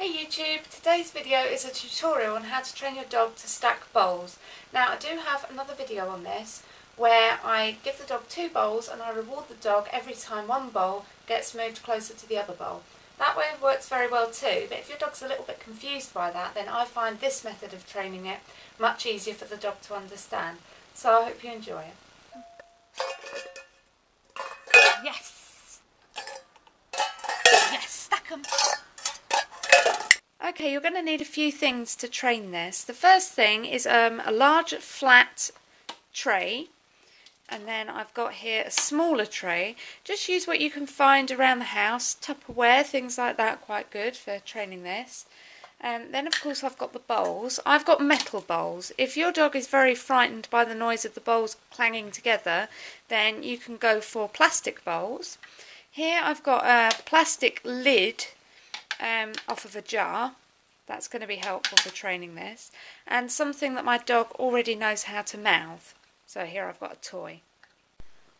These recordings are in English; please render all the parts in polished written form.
Hey YouTube, today's video is a tutorial on how to train your dog to stack bowls. Now I do have another video on this where I give the dog 2 bowls and I reward the dog every time one bowl gets moved closer to the other bowl. That way works very well too, but if your dog's a little bit confused by that, then I find this method of training it much easier for the dog to understand. So I hope you enjoy it. Yes! Yes, stack 'em! Okay, you're going to need a few things to train this. The first thing is a large flat tray, and then I've got here a smaller tray. Just use what you can find around the house, Tupperware, things like that, quite good for training this. Then of course I've got the bowls. I've got metal bowls. If your dog is very frightened by the noise of the bowls clanging together, then you can go for plastic bowls. Here I've got a plastic lid off of a jar. That's going to be helpful for training this, and something that my dog already knows how to mouth. So here I've got a toy.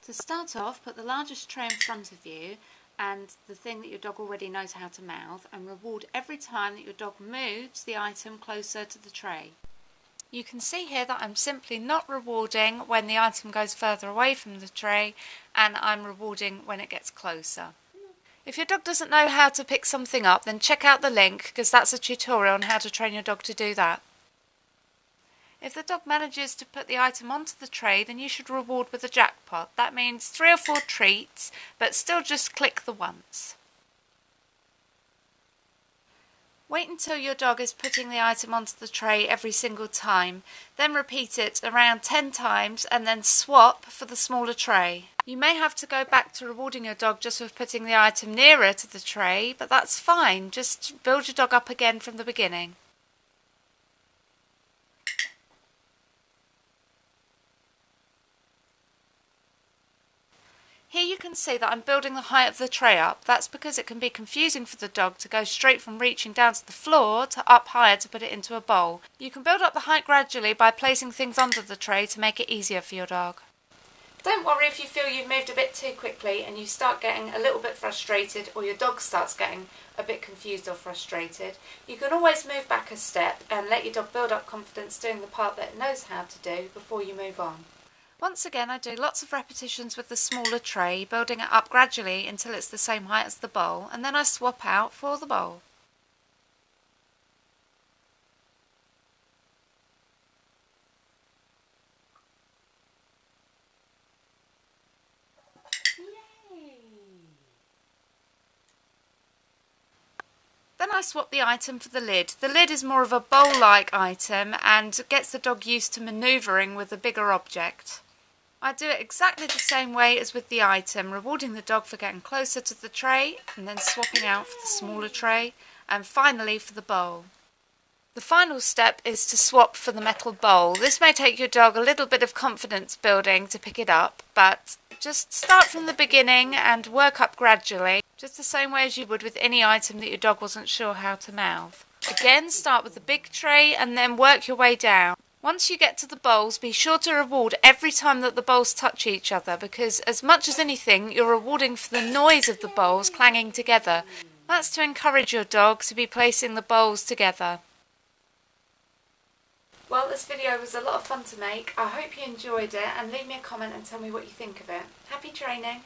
To start off, put the largest tray in front of you and the thing that your dog already knows how to mouth, and reward every time that your dog moves the item closer to the tray. You can see here that I'm simply not rewarding when the item goes further away from the tray, and I'm rewarding when it gets closer. If your dog doesn't know how to pick something up, then check out the link, because that's a tutorial on how to train your dog to do that. If the dog manages to put the item onto the tray, then you should reward with a jackpot. That means 3 or 4 treats, but still just click the once. Wait until your dog is putting the item onto the tray every single time, then repeat it around 10 times and then swap for the smaller tray. You may have to go back to rewarding your dog just with putting the item nearer to the tray, but that's fine, just build your dog up again from the beginning. Here you can see that I'm building the height of the tray up. That's because it can be confusing for the dog to go straight from reaching down to the floor to up higher to put it into a bowl. You can build up the height gradually by placing things under the tray to make it easier for your dog. Don't worry if you feel you've moved a bit too quickly and you start getting a little bit frustrated, or your dog starts getting a bit confused or frustrated. You can always move back a step and let your dog build up confidence doing the part that it knows how to do before you move on. Once again, I do lots of repetitions with the smaller tray, building it up gradually until it's the same height as the bowl, and then I swap out for the bowl. Then I swap the item for the lid. The lid is more of a bowl-like item and gets the dog used to manoeuvring with a bigger object. I do it exactly the same way as with the item, rewarding the dog for getting closer to the tray and then swapping out for the smaller tray, and finally for the bowl. The final step is to swap for the metal bowl. This may take your dog a little bit of confidence building to pick it up, but just start from the beginning and work up gradually, just the same way as you would with any item that your dog wasn't sure how to mouth. Again, start with the big tray and then work your way down. Once you get to the bowls, be sure to reward every time that the bowls touch each other, because as much as anything, you're rewarding for the noise of the bowls clanging together. That's to encourage your dog to be placing the bowls together. Well, this video was a lot of fun to make. I hope you enjoyed it, and leave me a comment and tell me what you think of it. Happy training!